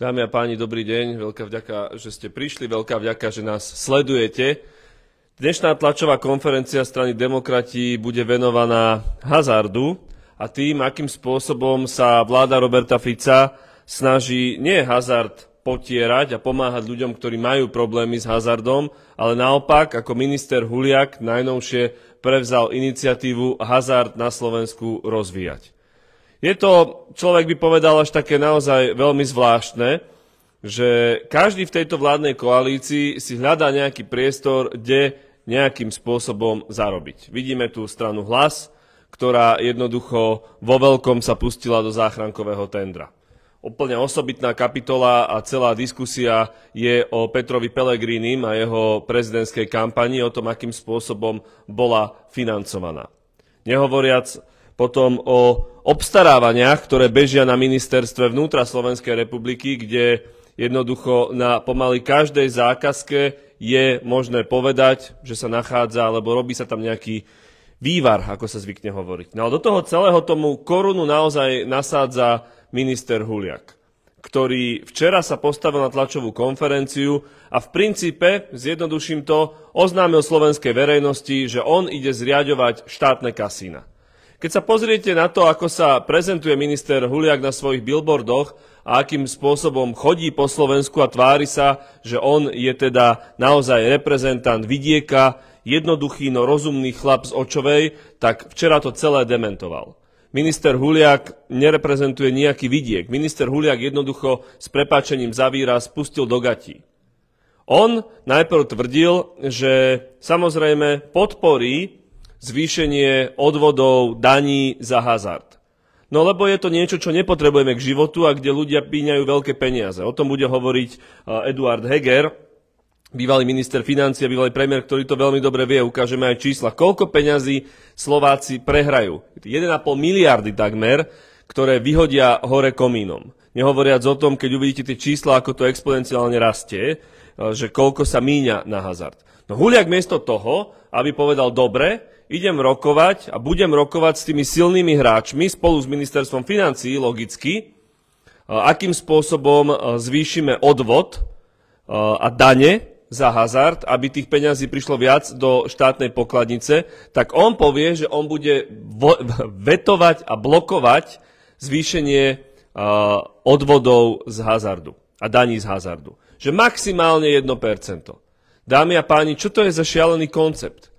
Dámy a páni, dobrý deň. Veľká vďaka, že ste prišli, veľká vďaka, že nás sledujete. Dnešná tlačová konferencia strany Demokrati bude venovaná hazardu a tým, akým spôsobom sa vláda Roberta Fica snaží nie hazard potierať a pomáhať ľuďom, ktorí majú problémy s hazardom, ale naopak, ako minister Huliak najnovšie prevzal iniciatívu hazard na Slovensku rozvíjať. Je to, človek by povedal, až také naozaj veľmi zvláštne, že každý v tejto vládnej koalícii si hľadá nejaký priestor, kde nejakým spôsobom zarobiť. Vidíme tu stranu Hlas, ktorá jednoducho vo veľkom sa pustila do záchrankového tendra. Úplne osobitná kapitola a celá diskusia je o Petrovi Pellegrinim a jeho prezidentskej kampani, o tom, akým spôsobom bola financovaná. Nehovoriac potom o obstarávaniach, ktoré bežia na ministerstve vnútra Slovenskej republiky, kde jednoducho na pomaly každej zákazke je možné povedať, že sa nachádza, alebo robí sa tam nejaký vývar, ako sa zvykne hovoriť. No a do toho celého tomu korunu naozaj nasádza minister Huliak, ktorý včera sa postavil na tlačovú konferenciu a v princípe, zjednoduším to, oznámil slovenskej verejnosti, že on ide zriaďovať štátne kasína. Keď sa pozriete na to, ako sa prezentuje minister Huliak na svojich billboardoch a akým spôsobom chodí po Slovensku a tvári sa, že on je teda naozaj reprezentant vidieka, jednoduchý, no rozumný chlap z Očovej, tak včera to celé dementoval. Minister Huliak nereprezentuje nejaký vidiek. Minister Huliak jednoducho s prepáčením za výraz spustil do gatí. On najprv tvrdil, že samozrejme podporí zvýšenie odvodov daní za hazard. No lebo je to niečo, čo nepotrebujeme k životu a kde ľudia píňajú veľké peniaze. O tom bude hovoriť Eduard Heger, bývalý minister financií a bývalý premiér, ktorý to veľmi dobre vie, ukážeme aj čísla. Koľko peňazí Slováci prehrajú? 1,5 miliardy takmer, ktoré vyhodia hore komínom. Nehovoriac o tom, keď uvidíte tie čísla, ako to exponenciálne rastie, že koľko sa míňa na hazard. No Huliak miesto toho, aby povedal dobre, idem rokovať a budem rokovať s tými silnými hráčmi spolu s ministerstvom financií, logicky, akým spôsobom zvýšime odvod a dane za hazard, aby tých peňazí prišlo viac do štátnej pokladnice, tak on povie, že on bude vetovať a blokovať zvýšenie odvodov z hazardu a daní z hazardu. Že maximálne 1%. Dámy a páni, čo to je za šialený koncept?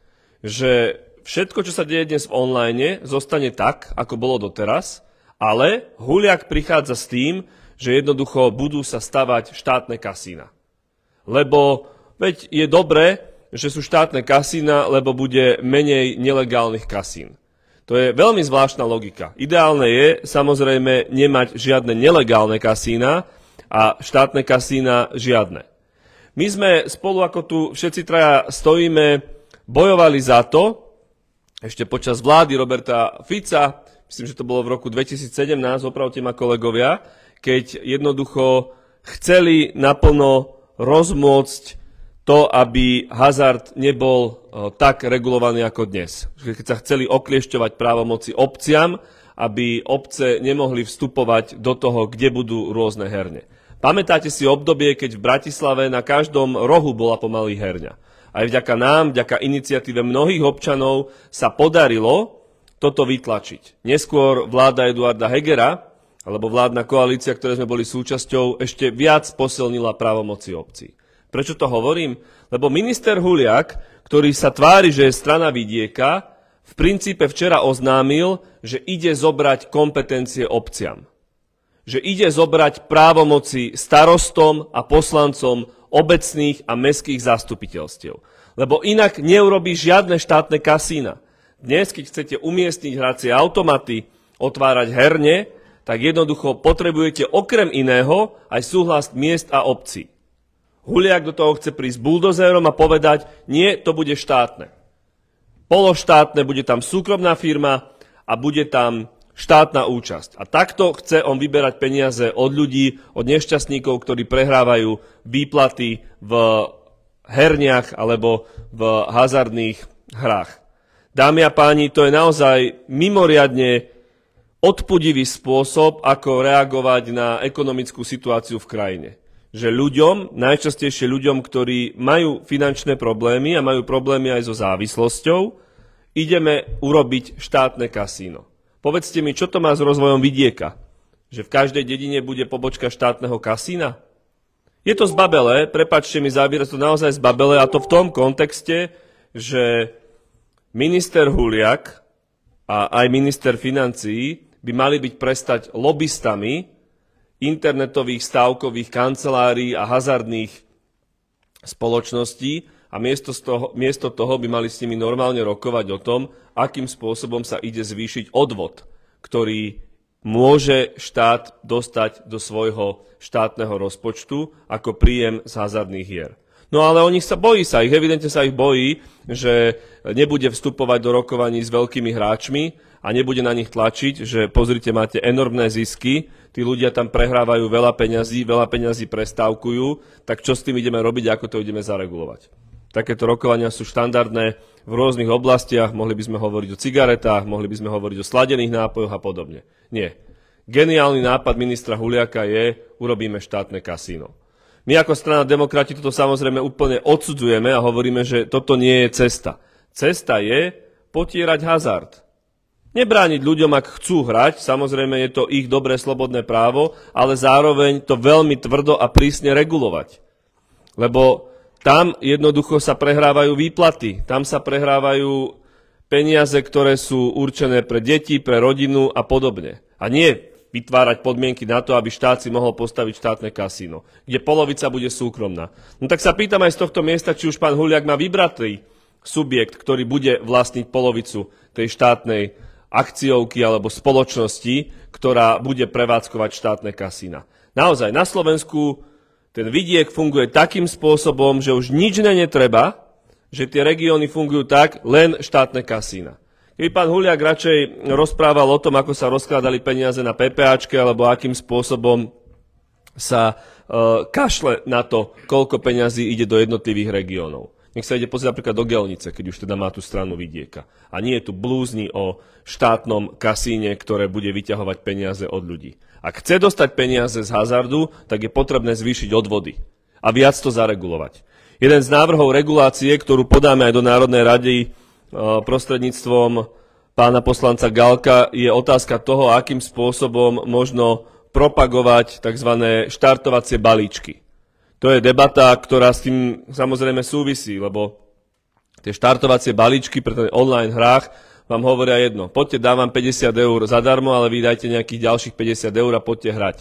Že všetko, čo sa deje dnes v online, zostane tak, ako bolo doteraz, ale Huliak prichádza s tým, že jednoducho budú sa stavať štátne kasína. Lebo veď je dobré, že sú štátne kasína, lebo bude menej nelegálnych kasín. To je veľmi zvláštna logika. Ideálne je samozrejme nemať žiadne nelegálne kasína a štátne kasína žiadne. My sme spolu, ako tu všetci traja stojíme, bojovali za to, ešte počas vlády Roberta Fica, myslím, že to bolo v roku 2017, opravte ma kolegovia, keď jednoducho chceli naplno rozmôcť to, aby hazard nebol tak regulovaný ako dnes. Keď sa chceli okliešťovať právomoci obciam, aby obce nemohli vstupovať do toho, kde budú rôzne herne. Pamätáte si obdobie, keď v Bratislave na každom rohu bola pomaly herňa. Aj vďaka nám, vďaka iniciatíve mnohých občanov sa podarilo toto vytlačiť. Neskôr vláda Eduarda Hegera, alebo vládna koalícia, ktoré sme boli súčasťou, ešte viac posilnila právomoci obcí. Prečo to hovorím? Lebo minister Huliak, ktorý sa tvári, že je strana vidieka, v princípe včera oznámil, že ide zobrať kompetencie obciam. Že ide zobrať právomoci starostom a poslancom obecných a mestských zastupiteľstiev. Lebo inak neurobí žiadne štátne kasína. Dnes, keď chcete umiestniť hracie automaty, otvárať herne, tak jednoducho potrebujete okrem iného aj súhlas miest a obcí. Huliak do toho chce prísť buldozérom a povedať, nie, to bude štátne. Pološtátne, bude tam súkromná firma a bude tam štátna účasť. A takto chce on vyberať peniaze od ľudí, od nešťastníkov, ktorí prehrávajú výplaty v herniach alebo v hazardných hrách. Dámy a páni, to je naozaj mimoriadne odpudivý spôsob, ako reagovať na ekonomickú situáciu v krajine. Že ľuďom, najčastejšie ľuďom, ktorí majú finančné problémy a majú problémy aj so závislosťou, ideme urobiť štátne kasíno. Povedzte mi, čo to má s rozvojom vidieka? Že v každej dedine bude pobočka štátneho kasína? Je to zbabelé, prepáčte mi závier, to naozaj zbabelé, a to v tom kontexte, že minister Huliak a aj minister financií by mali byť prestať lobistami internetových stávkových kancelárií a hazardných spoločností a miesto toho by mali s nimi normálne rokovať o tom, akým spôsobom sa ide zvýšiť odvod, ktorý môže štát dostať do svojho štátneho rozpočtu ako príjem z hazardných hier. No ale evidentne sa ich bojí, že nebude vstupovať do rokovaní s veľkými hráčmi a nebude na nich tlačiť, že pozrite, máte enormné zisky, tí ľudia tam prehrávajú veľa peňazí prestávkujú, tak čo s tým ideme robiť, ako to ideme zaregulovať. Takéto rokovania sú štandardné v rôznych oblastiach, mohli by sme hovoriť o cigaretách, mohli by sme hovoriť o sladených nápojoch a podobne. Nie. Geniálny nápad ministra Huliaka je, urobíme štátne kasíno. My ako strana Demokrati toto samozrejme úplne odsudzujeme a hovoríme, že toto nie je cesta. Cesta je potierať hazard. Nebrániť ľuďom, ak chcú hrať, samozrejme je to ich dobré slobodné právo, ale zároveň to veľmi tvrdo a prísne regulovať. Lebo tam jednoducho sa prehrávajú výplaty, tam sa prehrávajú peniaze, ktoré sú určené pre deti, pre rodinu a podobne. A nie vytvárať podmienky na to, aby štát si mohol postaviť štátne kasíno, kde polovica bude súkromná. No tak sa pýtam aj z tohto miesta, či už pán Huliak má vybratý subjekt, ktorý bude vlastniť polovicu tej štátnej akciovky alebo spoločnosti, ktorá bude prevádzkovať štátne kasína. Naozaj, na Slovensku ten vidiek funguje takým spôsobom, že už nič netreba, že tie regióny fungujú tak, len štátne kasína. Keby pán Huliak radšej rozprával o tom, ako sa rozkladali peniaze na PPAčke, alebo akým spôsobom sa kašle na to, koľko peňazí ide do jednotlivých regiónov. Nech sa ide pozrieť napríklad do Gelnice, keď už teda má tú stranu vidieka. A nie je tu blúzni o štátnom kasíne, ktoré bude vyťahovať peniaze od ľudí. Ak chce dostať peniaze z hazardu, tak je potrebné zvýšiť odvody a viac to zaregulovať. Jeden z návrhov regulácie, ktorú podáme aj do Národnej rady prostredníctvom pána poslanca Galka, je otázka toho, akým spôsobom možno propagovať tzv. Štartovacie balíčky. To je debata, ktorá s tým samozrejme súvisí, lebo tie štartovacie balíčky pre ten online hrách vám hovoria jedno. Poďte, dávam 50 eur zadarmo, ale vy dajte nejakých ďalších 50 eur a poďte hrať.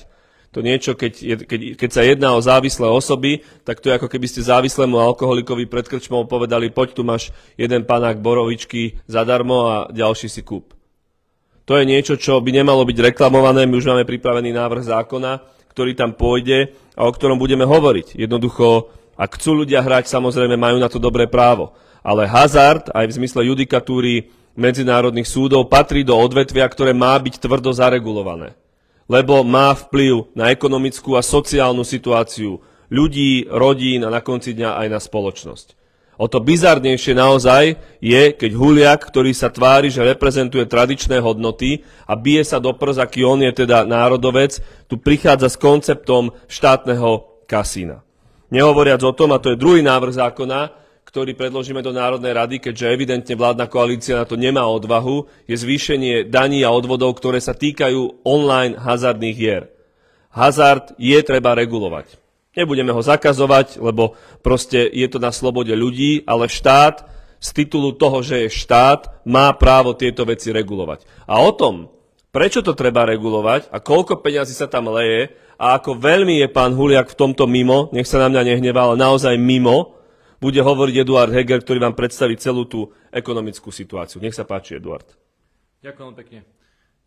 To niečo, keď sa jedná o závislé osoby, tak to je ako keby ste závislému alkoholikovi pred krčmou povedali, poď, tu máš jeden panák borovičky zadarmo a ďalší si kúp. To je niečo, čo by nemalo byť reklamované. My už máme pripravený návrh zákona, ktorý tam pôjde a o ktorom budeme hovoriť. Jednoducho, ak chcú ľudia hrať, samozrejme majú na to dobré právo. Ale hazard, aj v zmysle judikatúry medzinárodných súdov, patrí do odvetvia, ktoré má byť tvrdo zaregulované. Lebo má vplyv na ekonomickú a sociálnu situáciu ľudí, rodín a na konci dňa aj na spoločnosť. O to bizarnejšie naozaj je, keď Huliak, ktorý sa tvári, že reprezentuje tradičné hodnoty a bije sa do prs, aký on je teda národovec, tu prichádza s konceptom štátneho kasína. Nehovoriac o tom, a to je druhý návrh zákona, ktorý predložíme do Národnej rady, keďže evidentne vládna koalícia na to nemá odvahu, je zvýšenie daní a odvodov, ktoré sa týkajú online hazardných hier. Hazard je treba regulovať. Nebudeme ho zakazovať, lebo proste je to na slobode ľudí, ale štát z titulu toho, že je štát, má právo tieto veci regulovať. A o tom, prečo to treba regulovať a koľko peňazí sa tam leje a ako veľmi je pán Huliak v tomto mimo, nech sa na mňa nehnevá, ale naozaj mimo, bude hovoriť Eduard Heger, ktorý vám predstaví celú tú ekonomickú situáciu. Nech sa páči, Eduard. Ďakujem pekne.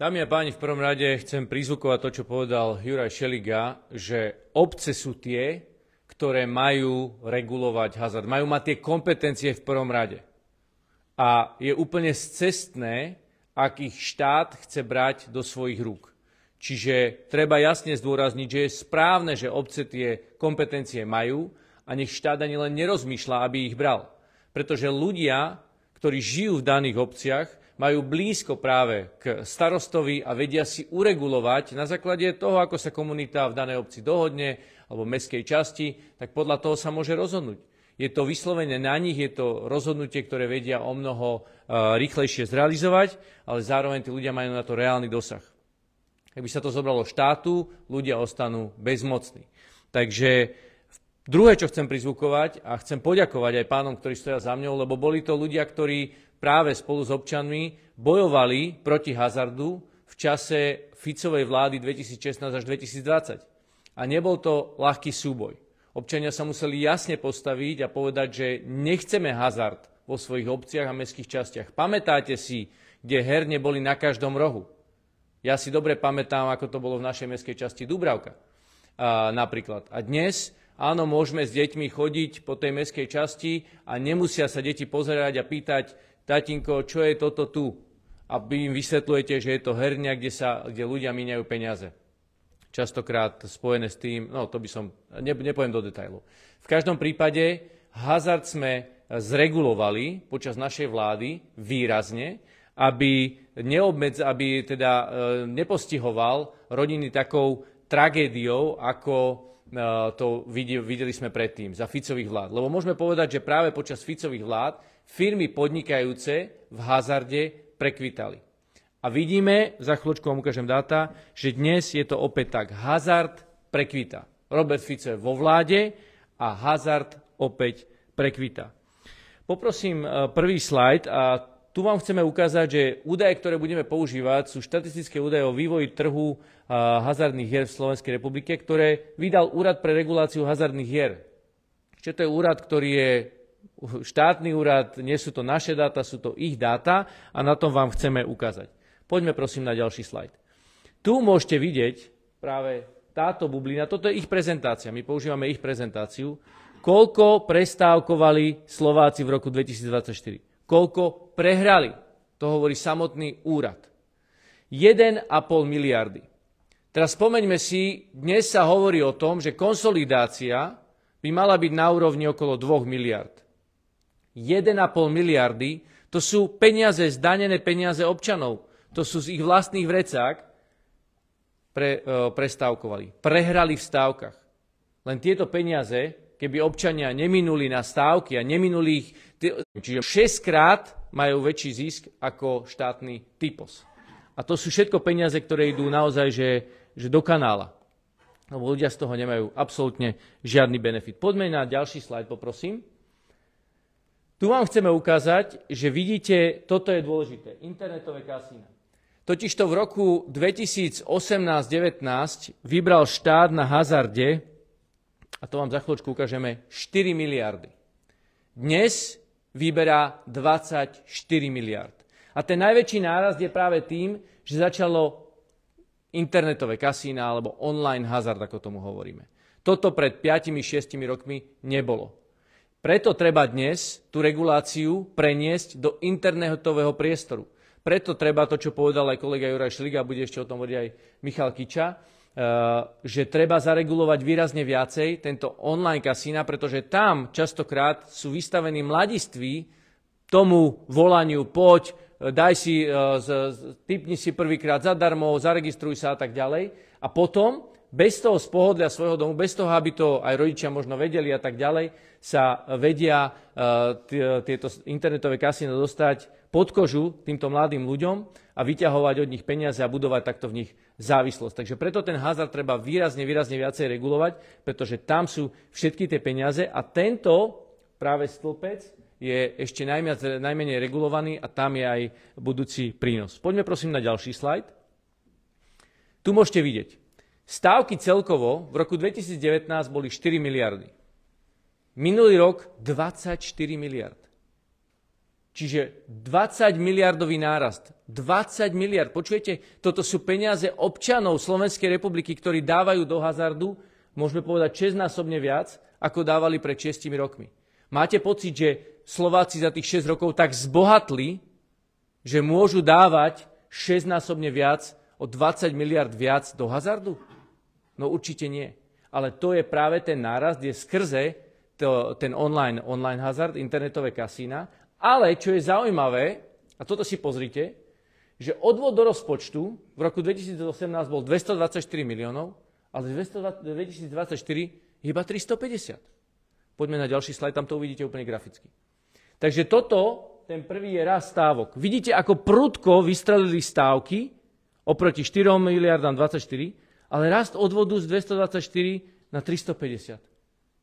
Dámy a páni, v prvom rade chcem prizvukovať to, čo povedal Juraj Šeliga, že obce sú tie, ktoré majú regulovať hazard. Majú mať tie kompetencie v prvom rade. A je úplne scestné, ak ich štát chce brať do svojich rúk. Čiže treba jasne zdôrazniť, že je správne, že obce tie kompetencie majú, a nech štát ani len nerozmýšľa, aby ich bral. Pretože ľudia, ktorí žijú v daných obciach, majú blízko práve k starostovi a vedia si uregulovať na základe toho, ako sa komunita v danej obci dohodne alebo v mestskej časti, tak podľa toho sa môže rozhodnúť. Je to vyslovene na nich, je to rozhodnutie, ktoré vedia o mnoho rýchlejšie zrealizovať, ale zároveň tí ľudia majú na to reálny dosah. Ak by sa to zobralo štátu, ľudia ostanú bezmocní. Takže druhé, čo chcem prizvukovať a chcem poďakovať aj pánom, ktorí stoja za mňou, lebo boli to ľudia, ktorí práve spolu s občanmi bojovali proti hazardu v čase Ficovej vlády 2016 až 2020. A nebol to ľahký súboj. Občania sa museli jasne postaviť a povedať, že nechceme hazard vo svojich obciach a mestských častiach. Pamätáte si, kde herne boli na každom rohu? Ja si dobre pamätám, ako to bolo v našej mestskej časti Dúbravka napríklad. A dnes áno, môžeme s deťmi chodiť po tej mestskej časti a nemusia sa deti pozerať a pýtať, tatínko, čo je toto tu? A vy im vysvetľujete, že je to herňa, kde ľudia míňajú peniaze. Častokrát spojené s tým, no to by som, nepoviem do detailov. V každom prípade hazard sme zregulovali počas našej vlády výrazne, aby nepostihoval rodiny takou tragédiou, ako to videli sme predtým, za Ficových vlád. Lebo môžeme povedať, že práve počas Ficových vlád firmy podnikajúce v hazarde prekvitali. A vidíme, za chvíľočku vám ukážem dáta, že dnes je to opäť tak. Hazard prekvita. Robert Fico je vo vláde a hazard opäť prekvita. Poprosím prvý slajd a tu vám chceme ukázať, že údaje, ktoré budeme používať, sú štatistické údaje o vývoji trhu hazardných hier v Slovenskej republike, ktoré vydal Úrad pre reguláciu hazardných hier. Čiže to je úrad, ktorý je štátny úrad, nie sú to naše dáta, sú to ich dáta a na tom vám chceme ukázať. Poďme prosím na ďalší slajd. Tu môžete vidieť práve táto bublina, toto je ich prezentácia, my používame ich prezentáciu, koľko prestávkovali Slováci v roku 2024. Koľko prehrali, to hovorí samotný úrad. 1,5 miliardy. Teraz spomeňme si, dnes sa hovorí o tom, že konsolidácia by mala byť na úrovni okolo 2 miliard. 1,5 miliardy, to sú peniaze, zdanené peniaze občanov. To sú z ich vlastných vrecák prestávkovali. Prehrali v stávkach. Len tieto peniaze, keby občania neminuli na stávky a neminuli ich, čiže 6-krát majú väčší zisk ako štátny typos. A to sú všetko peniaze, ktoré idú naozaj že do kanála. Lebo ľudia z toho nemajú absolútne žiadny benefit. Poďme na ďalší slajd, poprosím. Tu vám chceme ukázať, že vidíte, toto je dôležité, internetové kasína. Totižto v roku 2018-19 vybral štát na hazarde, a to vám za chvíľočku ukážeme, 4 miliardy. Dnes vyberá 24 miliard. A ten najväčší nárast je práve tým, že začalo internetové kasína alebo online hazard, ako tomu hovoríme. Toto pred 5-6 rokmi nebolo. Preto treba dnes tú reguláciu preniesť do internetového priestoru. Preto treba to, čo povedal aj kolega Juraj Šeliga, a bude ešte o tom hovoriť aj Michal Kiča, že treba zaregulovať výrazne viacej tento online kasína, pretože tam častokrát sú vystavení mladiství tomu volaniu, poď, tipni si prvýkrát zadarmo, zaregistruj sa a tak ďalej. A potom, bez toho z pohodlia svojho domu, bez toho, aby to aj rodičia možno vedeli a tak ďalej, sa vedia tieto internetové kasína dostať pod kožu týmto mladým ľuďom a vyťahovať od nich peniaze a budovať takto v nich závislosť. Takže preto ten hazard treba výrazne viacej regulovať, pretože tam sú všetky tie peniaze a tento práve stĺpec je ešte najmenej regulovaný a tam je aj budúci prínos. Poďme prosím na ďalší slajd. Tu môžete vidieť. Stávky celkovo v roku 2019 boli 4 miliardy. Minulý rok 24 miliard. Čiže 20 miliardový nárast. 20 miliard. Počujete, toto sú peniaze občanov Slovenskej republiky, ktorí dávajú do hazardu, môžeme povedať 6-násobne viac, ako dávali pred 6 rokmi. Máte pocit, že Slováci za tých 6 rokov tak zbohatli, že môžu dávať 6-násobne viac, o 20 miliard viac do hazardu? No určite nie. Ale to je práve ten nárast, je skrze ten online hazard, internetové kasína. Ale čo je zaujímavé, a toto si pozrite, že odvod do rozpočtu v roku 2018 bol 224 miliónov, ale v 2024 je iba 350. Poďme na ďalší slajd, tam to uvidíte úplne graficky. Takže ten prvý je rast stávok. Vidíte, ako prudko vystrelili stávky oproti 4 miliardám 24, ale rast odvodu z 224 na 350.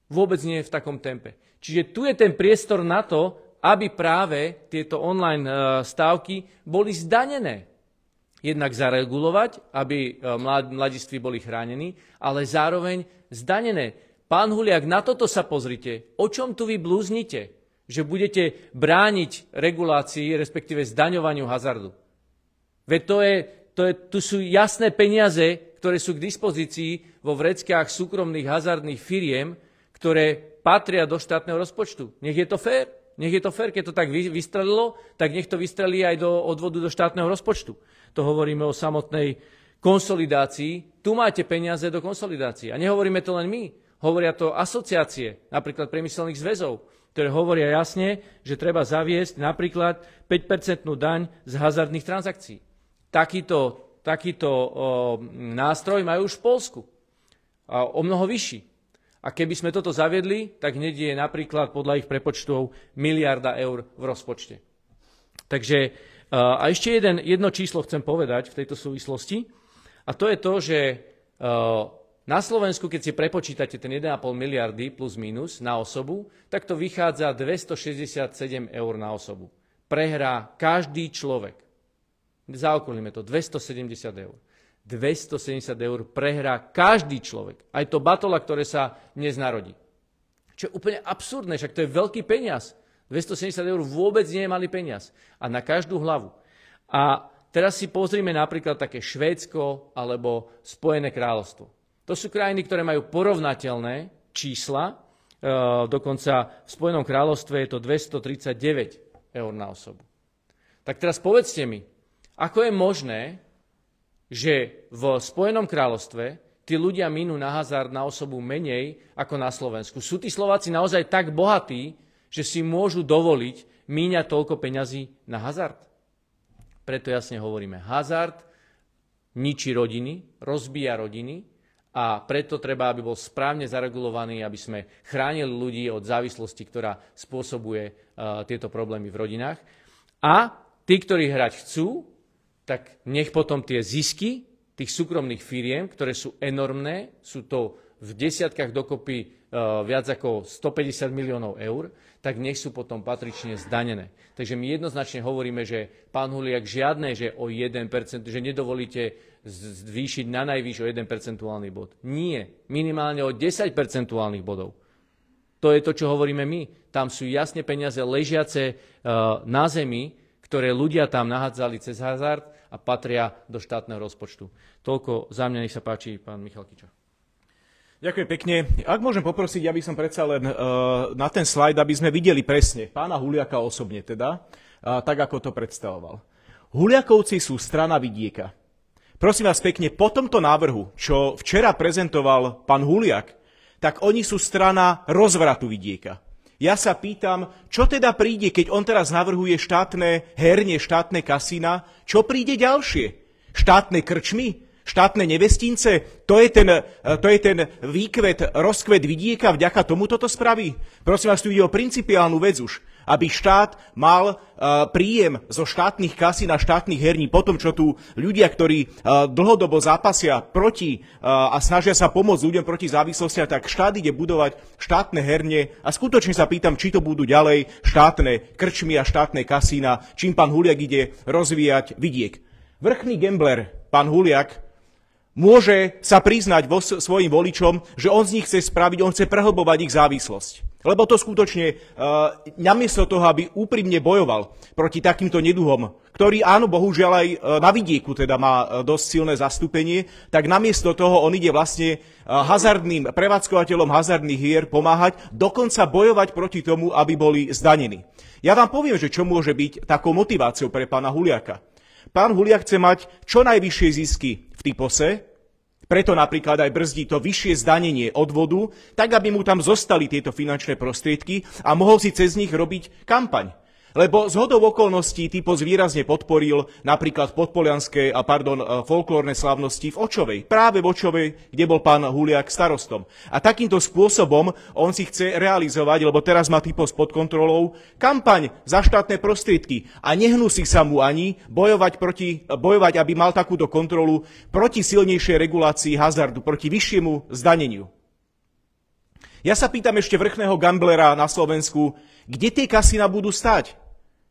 Vôbec nie je v takom tempe. Čiže tu je ten priestor na to, aby práve tieto online stávky boli zdanené. Jednak zaregulovať, aby mladiství boli chránení, ale zároveň zdanené. Pán Huliak, na toto sa pozrite. O čom tu vy blúznite? Že budete brániť regulácii, respektíve zdaňovaniu hazardu. Veď tu sú jasné peniaze, ktoré sú k dispozícii vo vreckách súkromných hazardných firiem, ktoré patria do štátneho rozpočtu. Nech je to fér. Nech je to fér, keď to tak vystrelilo, tak nech to vystrelí aj do odvodu do štátneho rozpočtu. To hovoríme o samotnej konsolidácii. Tu máte peniaze do konsolidácie. A nehovoríme to len my. Hovoria to asociácie, napríklad priemyselných zväzov, ktoré hovoria jasne, že treba zaviesť napríklad 5% daň z hazardných transakcií. Takýto nástroj majú už v Poľsku. A o mnoho vyšší. A keby sme toto zaviedli, tak hneď je napríklad podľa ich prepočtov miliarda eur v rozpočte. Takže a ešte jedno číslo chcem povedať v tejto súvislosti. A to je to, že na Slovensku, keď si prepočítate ten 1,5 miliardy plus minus na osobu, tak to vychádza 267 eur na osobu. Prehrá každý človek. Zaokolíme to, 270 eur. 270 eur prehrá každý človek. Aj to batola, ktoré sa dnes narodí. Čo je úplne absurdné, však to je veľký peniaz. 270 eur vôbec nie je malý peniaz. A na každú hlavu. A teraz si pozrime napríklad také Švédsko alebo Spojené kráľovstvo. To sú krajiny, ktoré majú porovnateľné čísla. Dokonca v Spojenom kráľovstve je to 239 eur na osobu. Tak teraz povedzte mi, ako je možné, že v Spojenom kráľovstve tí ľudia minú na hazard na osobu menej ako na Slovensku. Sú tí Slováci naozaj tak bohatí, že si môžu dovoliť míňať toľko peňazí na hazard? Preto jasne hovoríme, hazard ničí rodiny, rozbíja rodiny a preto treba, aby bol správne zaregulovaný, aby sme chránili ľudí od závislosti, ktorá spôsobuje tieto problémy v rodinách. A tí, ktorí hrať chcú, tak nech potom tie zisky tých súkromných firiem, ktoré sú enormné, sú to v desiatkách dokopy viac ako 150 miliónov eur, tak nech sú potom patrične zdanené. Takže my jednoznačne hovoríme, že pán Huliak žiadne, že o 1%, že nedovolíte zvýšiť na najvýš o 1 percentuálny bod. Nie, minimálne o 10 percentuálnych bodov. To je to, čo hovoríme my. Tam sú jasne peniaze ležiace na zemi, ktoré ľudia tam nahádzali cez hazard a patria do štátneho rozpočtu. Toľko za mňa, nech sa páči, pán Michal Kiča. Ďakujem pekne. Ak môžem poprosiť, aby som predsa len na ten slajd, aby sme videli presne pána Huliaka osobne teda, tak ako to predstavoval. Huliakovci sú strana vidieka. Prosím vás pekne, po tomto návrhu, čo včera prezentoval pán Huliak, tak oni sú strana rozvratu vidieka. Ja sa pýtam, čo teda príde, keď on teraz navrhuje štátne herne, štátne kasína, čo príde ďalšie? Štátne krčmy? Štátne nevestince? To je ten výkvet, rozkvet vidieka, vďaka tomu toto spraví? Prosím vás, tu ide o principiálnu vec už, aby štát mal príjem zo štátnych kasín a štátnych herní po tom, čo tu ľudia, ktorí dlhodobo zápasia proti a snažia sa pomôcť ľuďom proti závislostiam, tak štát ide budovať štátne herne a skutočne sa pýtam, či to budú ďalej štátne krčmy a štátne kasína, čím pán Huliak ide rozvíjať vidiek. Vrchný gambler, pán Huliak, môže sa priznať svojim voličom, že on z nich chce spraviť, on chce prehlbovať ich závislosť. Lebo to skutočne, namiesto toho, aby úprimne bojoval proti takýmto neduhom, ktorý áno, bohužiaľ aj na vidieku teda má dosť silné zastúpenie, tak namiesto toho on ide vlastne hazardným prevádzkovateľom hazardných hier pomáhať, dokonca bojovať proti tomu, aby boli zdanení. Ja vám poviem, že čo môže byť takou motiváciou pre pána Huliaka. Pán Huliak chce mať čo najvyššie zisky v typose, preto napríklad aj brzdí to vyššie zdanenie odvodu, tak aby mu tam zostali tieto finančné prostriedky a mohol si cez nich robiť kampaň. Lebo zhodou okolností typos výrazne podporil napríklad folklórne slávnosti v Očovej. Práve v Očovej, kde bol pán Huliak starostom. A takýmto spôsobom on si chce realizovať, lebo teraz má typos pod kontrolou, kampaň za štátne prostriedky. A nehnusí sa mu ani bojovať, aby mal takúto kontrolu proti silnejšej regulácii hazardu, proti vyššiemu zdaneniu. Ja sa pýtam ešte vrchného gamblera na Slovensku, kde tie kasína budú stať?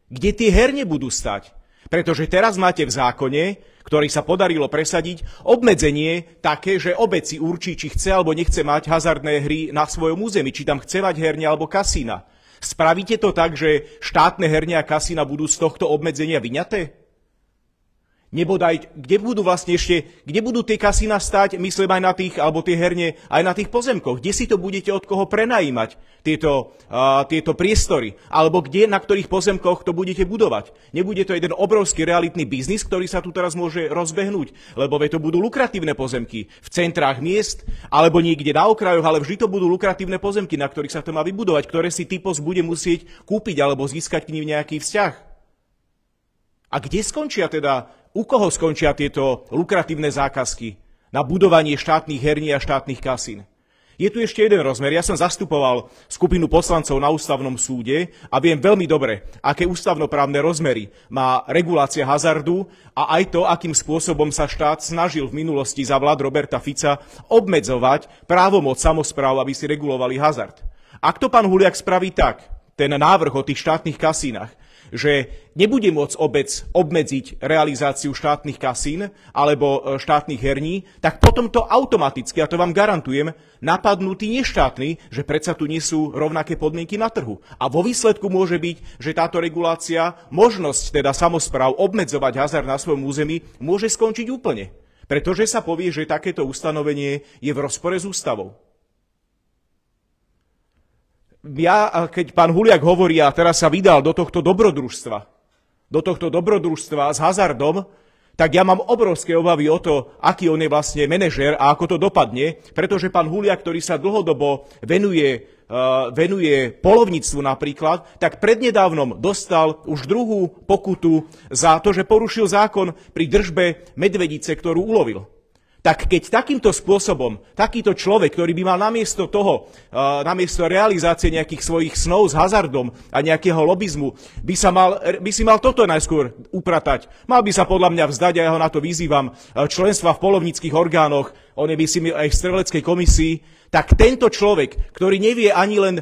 Kde tie herne budú stať? Pretože teraz máte v zákone, ktorý sa podarilo presadiť, obmedzenie také, že obec si určí, či chce alebo nechce mať hazardné hry na svojom území, či tam chce mať herne alebo kasína. Spravíte to tak, že štátne herne a kasína budú z tohto obmedzenia vyňaté? Nebodaj, kde budú tie kasína stať, myslím aj na tých, alebo tie herne, aj na tých pozemkoch? Kde si to budete od koho prenajímať, tieto priestory? Alebo na ktorých pozemkoch to budete budovať? Nebude to jeden obrovský realitný biznis, ktorý sa tu teraz môže rozbehnúť? Lebo to budú lukratívne pozemky v centrách miest, alebo niekde na okrajoch, ale vždy to budú lukratívne pozemky, na ktorých sa to má vybudovať, ktoré si typos bude musieť kúpiť alebo získať k nim nejaký vzťah. A kde skončia teda, u koho skončia tieto lukratívne zákazky na budovanie štátnych herní a štátnych kasín? Je tu ešte jeden rozmer. Ja som zastupoval skupinu poslancov na ústavnom súde a viem veľmi dobre, aké ústavnoprávne rozmery má regulácia hazardu a aj to, akým spôsobom sa štát snažil v minulosti za vlád Roberta Fica obmedzovať právomoc samospráv, aby si regulovali hazard. Ak to pán Huliak spraví tak, ten návrh o tých štátnych kasínach, že nebude môcť obec obmedziť realizáciu štátnych kasín alebo štátnych herní, tak potom to automaticky, a to vám garantujem, napadnú tí neštátni, že predsa tu nie sú rovnaké podmienky na trhu. A vo výsledku môže byť, že táto regulácia, možnosť teda samospráv obmedzovať hazard na svojom území, môže skončiť úplne. Pretože sa povie, že takéto ustanovenie je v rozpore s ústavou. Keď pán Huliak hovorí a teraz sa vydal do tohto dobrodružstva s hazardom, tak ja mám obrovské obavy o to, aký on je vlastne manažér a ako to dopadne, pretože pán Huliak, ktorý sa dlhodobo venuje polovníctvu napríklad, tak prednedávnom dostal už druhú pokutu za to, že porušil zákon pri držbe medvedice, ktorú ulovil. Tak keď takýmto spôsobom, takýto človek, ktorý by mal namiesto realizácie nejakých svojich snov s hazardom a nejakého lobizmu, by si mal toto najskôr upratať. Mal by sa podľa mňa vzdať, a ja ho na to vyzývam, členstva v polovníckych orgánoch, on je by si aj v streleckej komisii, tak tento človek, ktorý nevie ani len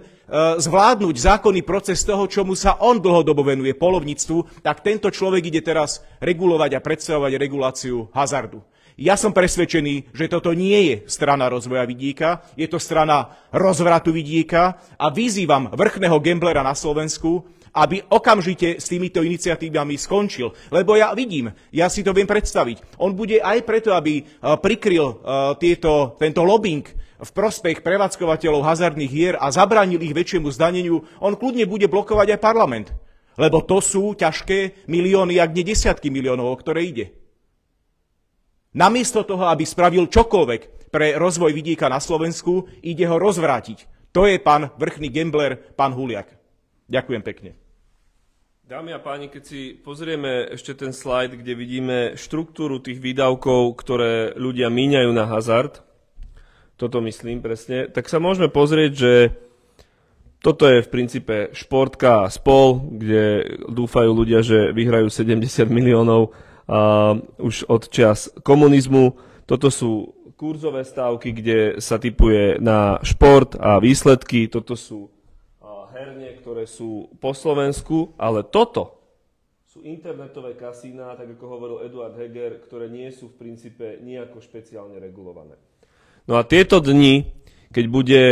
zvládnuť zákonný proces toho, čomu sa on dlhodobo venuje, polovníctvu, tak tento človek ide teraz regulovať a predstavovať reguláciu hazardu. Ja som presvedčený, že toto nie je strana rozvoja vidíka, je to strana rozvratu vidíka a vyzývam vrchného gamblera na Slovensku, aby okamžite s týmito iniciatívami skončil. Lebo ja si to viem predstaviť. On bude aj preto, aby prikryl tento lobbying v prospech prevádzkovateľov hazardných hier a zabránil ich väčšiemu zdaneniu, on kľudne bude blokovať aj parlament. Lebo to sú ťažké milióny, ak nie desiatky miliónov, o ktoré ide. Namiesto toho, aby spravil čokoľvek pre rozvoj vidíka na Slovensku, ide ho rozvrátiť. To je pán vrchný gambler, pán Huliak. Ďakujem pekne. Dámy a páni, keď si pozrieme ešte ten slajd, kde vidíme štruktúru tých výdavkov, ktoré ľudia míňajú na hazard, toto myslím presne, tak sa môžeme pozrieť, že toto je v princípe športka a spol, kde dúfajú ľudia, že vyhrajú 70 miliónov už od čias komunizmu. Toto sú kurzové stávky, kde sa tipuje na šport a výsledky. Toto sú herne, ktoré sú po Slovensku, ale toto sú internetové kasíná, tak ako hovoril Eduard Heger, ktoré nie sú v princípe nejako špeciálne regulované. No a tieto dni, keď bude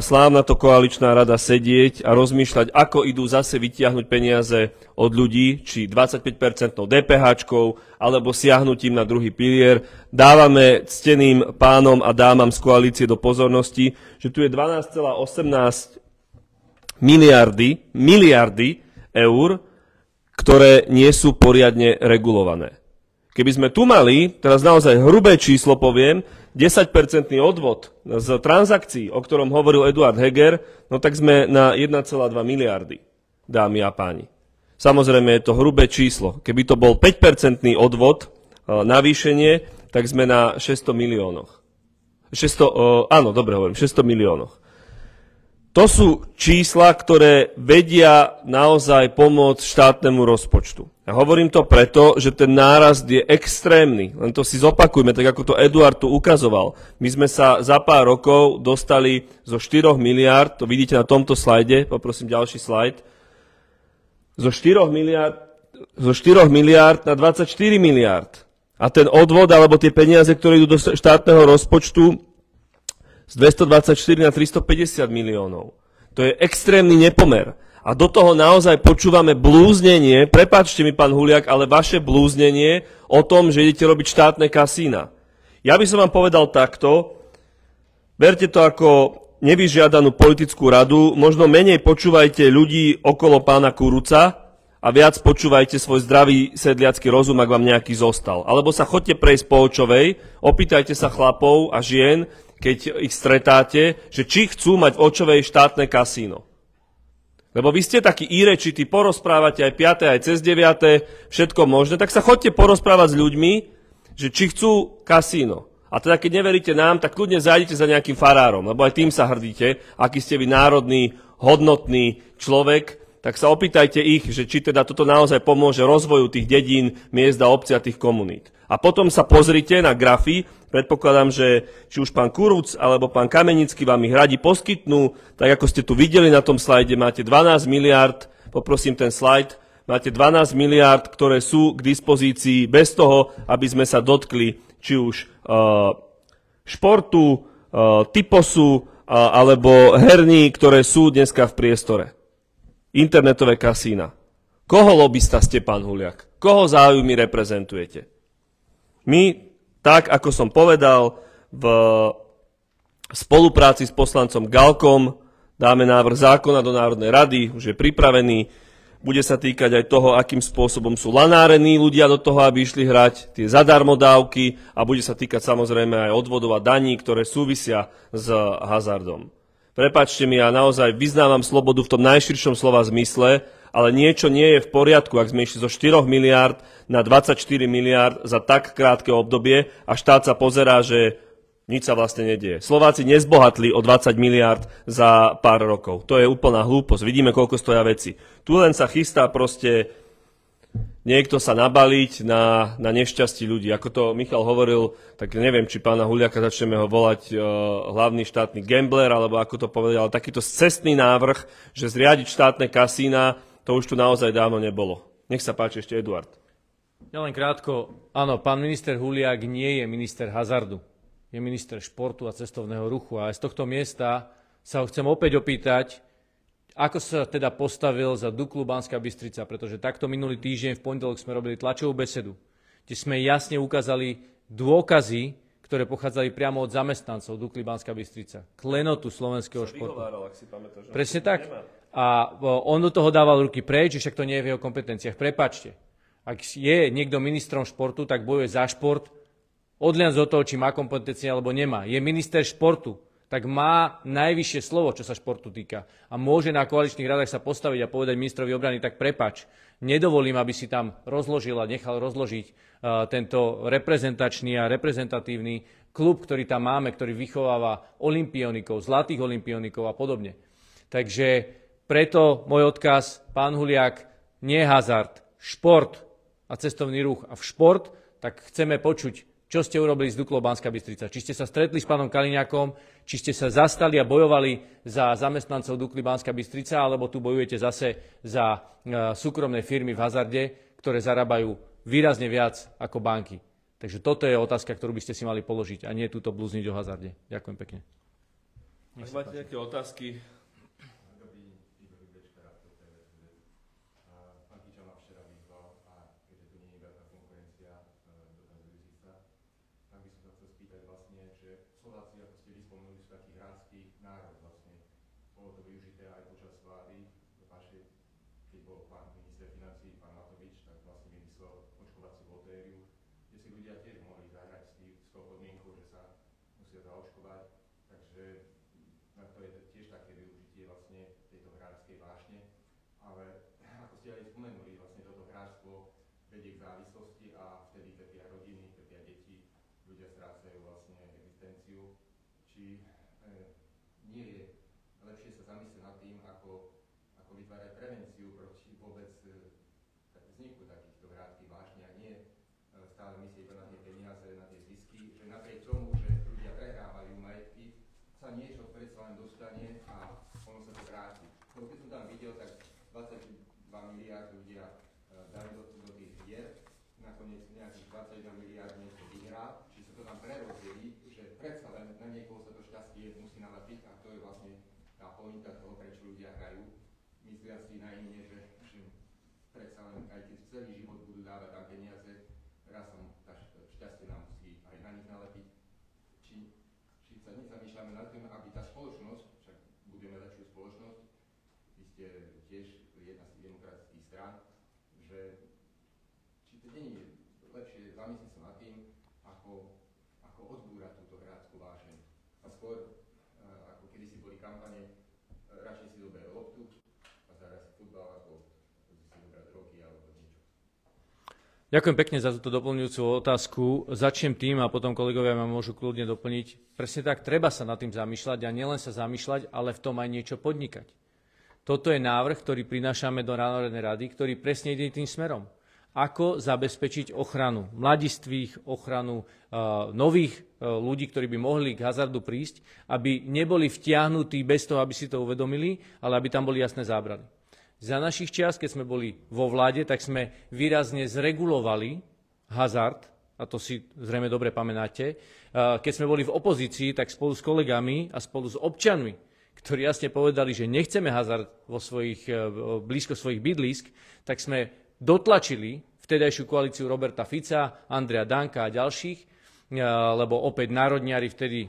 slávna koaličná rada sedieť a rozmýšľať, ako idú zase vytiahnuť peniaze od ľudí, či 25% DPH-čkou, alebo siahnutím na druhý pilier, dávame cteným pánom a dámam z koalície do pozornosti, že tu je 12,18 miliardy eur, ktoré nie sú poriadne regulované. Keby sme tu mali, teraz naozaj hrubé číslo poviem, 10% odvod z transakcií, o ktorom hovoril Eduard Heger, no tak sme na 1,2 miliardy. dámy a páni. Samozrejme je to hrubé číslo. Keby to bol 5% odvod, navýšenie, tak sme na 600 miliónoch. 600 miliónoch. To sú čísla, ktoré vedia naozaj pomôcť štátnemu rozpočtu. A hovorím to preto, že ten nárast je extrémny. Len to si zopakujme, tak ako to Eduard tu ukazoval. My sme sa za pár rokov dostali zo 4 miliárd, to vidíte na tomto slajde, poprosím ďalší slajd, zo 4 miliárd na 24 miliárd. A ten odvod, alebo tie peniaze, ktoré idú do štátneho rozpočtu, z 224 na 350 miliónov. To je extrémny nepomer. A do toho naozaj počúvame blúznenie, prepáčte mi, pán Huliak, ale vaše blúznenie o tom, že idete robiť štátne kasína. Ja by som vám povedal takto, berte to ako nevyžiadanú politickú radu, možno menej počúvajte ľudí okolo pána Kuruca a viac počúvajte svoj zdravý sedliacky rozum, ak vám nejaký zostal. Alebo sa chodte prejsť po Očovej, opýtajte sa chlapov a žien, keď ich stretáte, že či chcú mať v Očovej štátne kasíno. Lebo vy ste takí írečití, porozprávate aj 5., aj cez 9., všetko možné, tak sa chodte porozprávať s ľuďmi, že či chcú kasíno. A teda keď neveríte nám, tak kľudne zájdete za nejakým farárom, lebo aj tým sa hrdíte, aký ste vy národný, hodnotný človek, tak sa opýtajte ich, že či teda toto naozaj pomôže rozvoju tých dedín, miest a obcí a tých komunít. A potom sa pozrite na grafy, predpokladám, že či už pán Kuruc alebo pán Kamenický vám ich radi poskytnú, tak ako ste tu videli na tom slajde, máte 12 miliárd, poprosím ten slajd, máte 12 miliárd, ktoré sú k dispozícii bez toho, aby sme sa dotkli či už športu, typosu alebo herní, ktoré sú dneska v priestore. Internetové kasína. Koho lobista ste, pán Huliak? Koho záujmy reprezentujete? My, tak ako som povedal, v spolupráci s poslancom Galkom dáme návrh zákona do Národnej rady, už je pripravený. Bude sa týkať aj toho, akým spôsobom sú lanárení ľudia do toho, aby išli hrať tie zadarmo dávky a bude sa týkať samozrejme aj odvodov a daní, ktoré súvisia s hazardom. Prepáčte mi, ja naozaj vyznávam slobodu v tom najširšom slova zmysle, ale niečo nie je v poriadku, ak sme išli zo 4 miliárd na 24 miliárd za tak krátke obdobie a štát sa pozerá, že nič sa vlastne nedieje. Slováci nezbohatli o 20 miliárd za pár rokov. To je úplná hlúposť. Vidíme, koľko stoja veci. Tu len sa chystá proste niekto sa nabaliť na nešťastí ľudí. Ako to Michal hovoril, tak neviem, či pána Huliaka začneme ho volať hlavný štátny gambler, alebo ako to povedal, ale takýto scestný návrh, že zriadiť štátne kasína, to už tu naozaj dávno nebolo. Nech sa páči ešte Eduard. Ja len krátko. Áno, pán minister Huliak nie je minister hazardu. Je minister športu a cestovného ruchu. A aj z tohto miesta sa ho chcem opäť opýtať, ako sa teda postavil za Duklu Banská Bystrica, pretože takto minulý týždeň v pondelok sme robili tlačovú besedu, kde sme jasne ukázali dôkazy, ktoré pochádzali priamo od zamestnancov Dukly Banská Bystrica, klenotu slovenského športu. Presne tak. A on do toho dával ruky preč, že však to nie je v jeho kompetenciách. Prepáčte, ak je niekto ministrom športu, tak bojuje za šport, odliaľ od toho, či má kompetencie alebo nemá. Je minister športu, tak má najvyššie slovo, čo sa športu týka. A môže na koaličných radách sa postaviť a povedať ministrovi obrany, tak prepáč, nedovolím, aby si tam rozložil a nechal rozložiť tento reprezentačný a reprezentatívny klub, ktorý tam máme, ktorý vychováva olympionikov, zlatých olympionikov a podobne. Takže preto môj odkaz, pán Huliak, nie hazard, šport a cestovný ruch. A v šport, tak chceme počuť, čo ste urobili s Duklou Banská Bystrica. Či ste sa stretli s pánom Kaliňakom, či ste sa zastali a bojovali za zamestnancov Dukly Banská Bystrica, alebo tu bojujete zase za súkromné firmy v hazarde, ktoré zarábajú výrazne viac ako banky. Takže toto je otázka, ktorú by ste si mali položiť a nie túto blúzniť o hazarde. Ďakujem pekne. Ak máte nejaké otázky, ale vedie k závislosti a vtedy trpia rodiny, trpia deti, ľudia strácajú vlastne existenciu. Či nie je lepšie sa zamyslieť nad tým, ako vytvárať prevenciu proti vôbec vzniku takýchto hrátkých vášní a nie stále myslieť na tie peniaze, na tie zisky, že napriek tomu, že ľudia prehrávajú majetky, sa niečo predsa len dostane a ono sa to vráti. Lebo keď som tam videl, tak 22 miliárd ľudia dali do tých hier, nakoniec nejakých 21 miliárd niečo vyhrá, či sa to tam prerozdelí, že predsa len na niekoho sa to šťastie musí nalepiť a to je vlastne tá pointa toho, prečo ľudia hrajú. Myslia si naivne, že predsa len aj keď celý život budú dávať tam peniaze, raz sa tá šťastie nám musí aj na nich nalepiť. Či sa nezamýšľame nad tým, aby tá spoločnosť, však budeme lepšiu spoločnosť, vy ste tiež jedna z demokratických strán, že či to nie je lepšie zamyslieť sa nad tým, ako odbúrať túto hráčskú vášeň. A skôr, ako kedysi boli kampane, radšej si zober loptu a zahraj si futbal, ako si zobrať drogy alebo niečo. Ďakujem pekne za túto doplňujúcu otázku. Začnem tým a potom kolegovia ma môžu kľudne doplniť. Presne tak, treba sa nad tým zamýšľať a nielen sa zamýšľať, ale v tom aj niečo podnikať. Toto je návrh, ktorý prinášame do Národnej rady, ktorý presne ide tým smerom. Ako zabezpečiť ochranu mladistvých, ochranu nových ľudí, ktorí by mohli k hazardu prísť, aby neboli vtiahnutí bez toho, aby si to uvedomili, ale aby tam boli jasné zábrany. Za našich čias, keď sme boli vo vláde, tak sme výrazne zregulovali hazard, a to si zrejme dobre pamätáte. Keď sme boli v opozícii, tak spolu s kolegami a spolu s občanmi, ktorí jasne povedali, že nechceme hazard blízko svojich bydlisk, tak sme dotlačili vtedajšiu koalíciu Roberta Fica, Andreja Danka a ďalších, lebo opäť národniari vtedy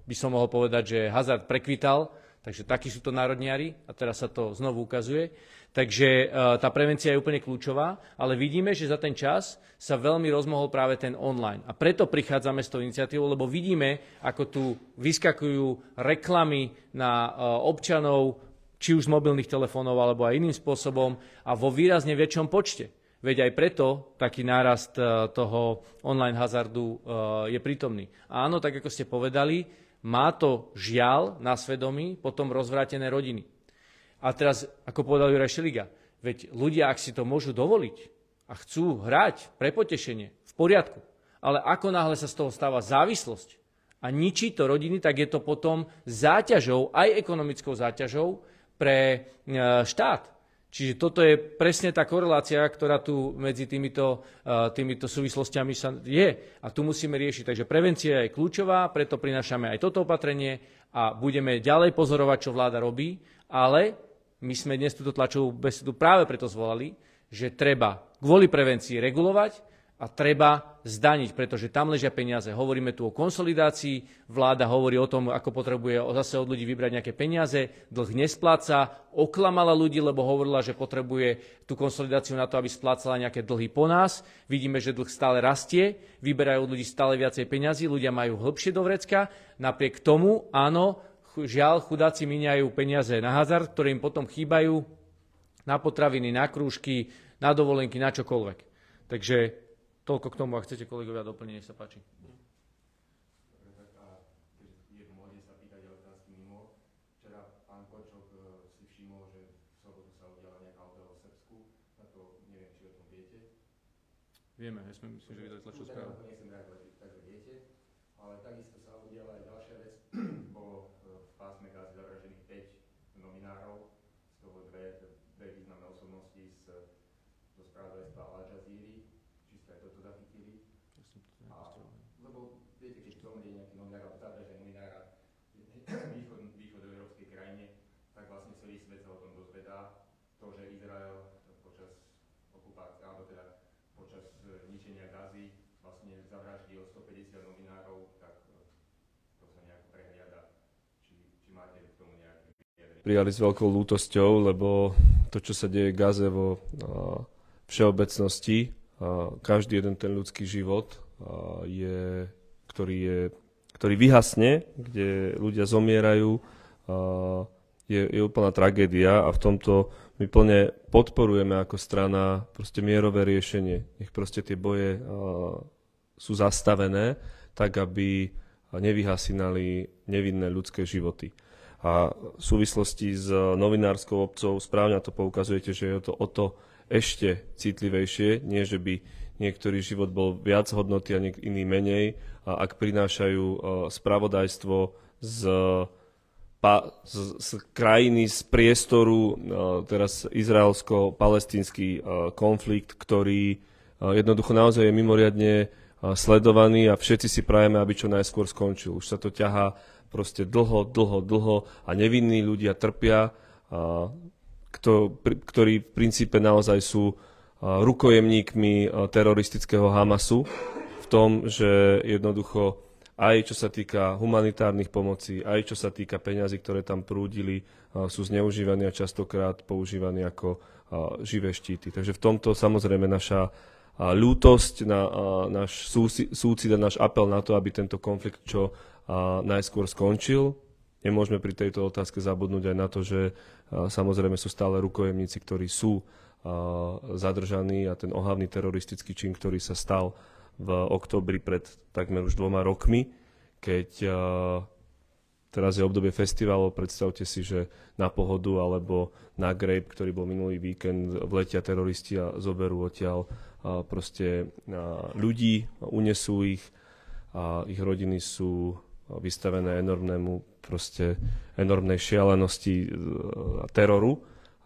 by som mohol povedať, že hazard prekvital, takže takí sú to národniari a teraz sa to znovu ukazuje. Takže tá prevencia je úplne kľúčová, ale vidíme, že za ten čas sa veľmi rozmohol práve ten online. A preto prichádzame s tou iniciatívou, lebo vidíme, ako tu vyskakujú reklamy na občanov, či už z mobilných telefónov, alebo aj iným spôsobom a vo výrazne väčšom počte. Veď aj preto taký nárast toho online hazardu je prítomný. A áno, tak ako ste povedali, má to žiaľ na svedomí potom rozvrátené rodiny. A teraz, ako povedal Juraj Šeliga, veď ľudia, ak si to môžu dovoliť a chcú hrať pre potešenie, v poriadku. Ale ako náhle sa z toho stáva závislosť a ničí to rodiny, tak je to potom záťažou, aj ekonomickou záťažou pre štát. Čiže toto je presne tá korelácia, ktorá tu medzi týmito súvislostiami je. A tu musíme riešiť. Takže prevencia je kľúčová, preto prinášame aj toto opatrenie a budeme ďalej pozorovať, čo vláda robí, ale my sme dnes túto tlačovú besedu práve preto zvolali, že treba kvôli prevencii regulovať a treba zdaniť, pretože tam ležia peniaze. Hovoríme tu o konsolidácii, vláda hovorí o tom, ako potrebuje zase od ľudí vybrať nejaké peniaze, dlh nespláca, oklamala ľudí, lebo hovorila, že potrebuje tú konsolidáciu na to, aby splácala nejaké dlhy po nás. Vidíme, že dlh stále rastie, vyberajú od ľudí stále viacej peňazí, ľudia majú hlbšie do vrecka. Napriek tomu, áno, žiaľ, chudáci míňajú peniaze na hazard, ktoré im potom chýbajú na potraviny, na krúžky, na dovolenky, na čokoľvek. Takže toľko k tomu, ak chcete, kolegovia, doplniť, nech sa páči. Včera pán Korčok si všimol, že v sobotu sa udiala nejaká udalosť v Srbsku. Na to neviem, či o tom viete. Vieme, ja si myslím, že vydali tlačovú správu. Nechcem reagovať, takže viete. Ale takisto sa udiala aj ďalšia vec. Bolo v pásme Gazy zavraždených 5 novinárov, z toho dve významné osobnosti zo spravodajstva Al Jazeera. Či ste aj toto zachytili? Lebo viete, keď zomrie nejaký novinár alebo zavraždený novinára v východoeurópskej krajine, tak vlastne celý svet sa o tom dozvedá. To, že Izrael počas okupácie, alebo teda počas ničenia Gazy vlastne zavraždil 150 novinárov, tak to sa nejako prehliada. Či máte k tomu nejaké vyjadrenie? Prijali s veľkou lútosťou, lebo to, čo sa deje v Gaze vo všeobecnosti, každý jeden ten ľudský život, ktorý vyhasne, kde ľudia zomierajú, je úplná tragédia a v tomto my plne podporujeme ako strana proste mierové riešenie. Nech proste tie boje sú zastavené tak, aby nevyhasínali nevinné ľudské životy. A v súvislosti s novinárskou obcou správne to poukazujete, že je to o to ešte citlivejšie, nie že by niektorý život bol viac hodnotý a iný menej. A ak prinášajú spravodajstvo z krajiny, z priestoru, teraz izraelsko-palestínsky konflikt, ktorý jednoducho naozaj je mimoriadne sledovaný a všetci si prajeme, aby čo najskôr skončil. Už sa to ťahá proste dlho a nevinní ľudia trpia, ktorí v princípe naozaj sú rukojemníkmi teroristického Hamasu v tom, že jednoducho aj čo sa týka humanitárnych pomocí, aj čo sa týka peňazí, ktoré tam prúdili, sú zneužívaní a častokrát používaní ako živé štíty. Takže v tomto samozrejme naša ľútosť, náš súcit a náš apel na to, aby tento konflikt čo najskôr skončil. Nemôžeme pri tejto otázke zabudnúť aj na to, že samozrejme sú stále rukojemníci, ktorí sú zadržaní a ten ohavný teroristický čin, ktorý sa stal v októbri pred takmer už 2 rokmi, keď teraz je obdobie festivalov, predstavte si, že na Pohodu alebo na Grape, ktorý bol minulý víkend, vletia teroristi a zoberú odtiaľ proste ľudí, unesú ich a ich rodiny sú vystavené enormnej šialenosti a teroru.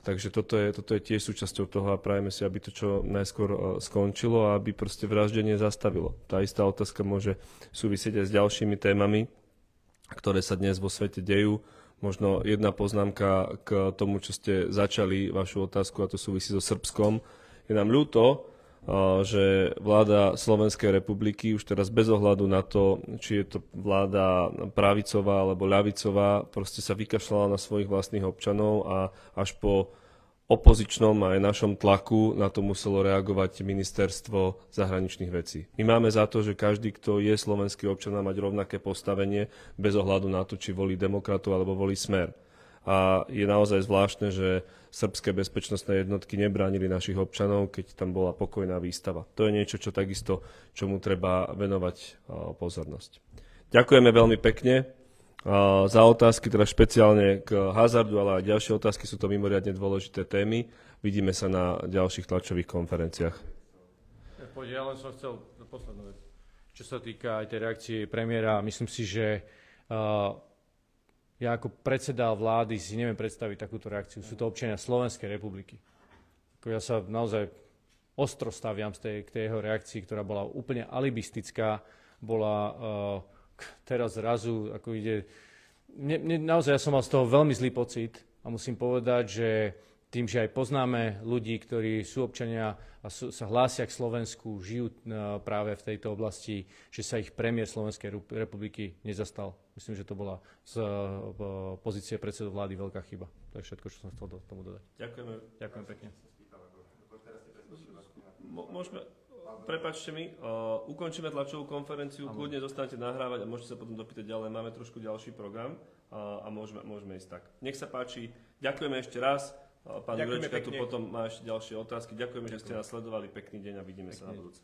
Takže toto je tiež súčasťou toho a prajeme si, aby to čo najskôr skončilo a aby proste vraždenie zastavilo. Tá istá otázka môže súvisieť aj s ďalšími témami, ktoré sa dnes vo svete dejú. Možno jedna poznámka k tomu, čo ste začali vašu otázku, a to súvisí so Srbskom. Je nám ľúto, že vláda Slovenskej republiky už teraz bez ohľadu na to, či je to vláda pravicová alebo ľavicová, proste sa vykašľala na svojich vlastných občanov a až po opozičnom aj našom tlaku na to muselo reagovať ministerstvo zahraničných vecí. My máme za to, že každý, kto je slovenský občan, má mať rovnaké postavenie bez ohľadu na to, či volí demokratu alebo volí Smer. A je naozaj zvláštne, že srbské bezpečnostné jednotky nebránili našich občanov, keď tam bola pokojná výstava. To je niečo, čo takisto, čomu treba venovať pozornosť. Ďakujeme veľmi pekne za otázky, teda špeciálne k hazardu, ale aj ďalšie otázky, sú to mimoriadne dôležité témy. Vidíme sa na ďalších tlačových konferenciách. Ja len som chcel poslednú vec. Čo sa týka aj tej reakcie premiéra, myslím si, že ja ako predseda vlády si neviem predstaviť takúto reakciu. Sú to občania Slovenskej republiky. Ja sa naozaj ostro staviam k tej jeho reakcii, ktorá bola úplne alibistická. Bola teraz zrazu, ako ide... Naozaj ja som mal z toho veľmi zlý pocit a musím povedať, že tým, že aj poznáme ľudí, ktorí sú občania a sa hlásia k Slovensku, žijú práve v tejto oblasti, že sa ich premiér Slovenskej republiky nezastal. Myslím, že to bola z pozície predsedu vlády veľká chyba. To je všetko, čo som chcel tomu dodať. Ďakujem pekne. Môžeme, prepáčte mi, ukončíme tlačovú konferenciu, kľudne zostanete nahrávať a môžete sa potom dopýtať ďalej. Máme trošku ďalší program a môžeme ísť tak. Nech sa páči. Ďakujeme ešte raz. Pán Jurečka tu potom má ešte ďalšie otázky. Ďakujeme, že ste nás sledovali. Pekný deň a vidíme sa na budúce.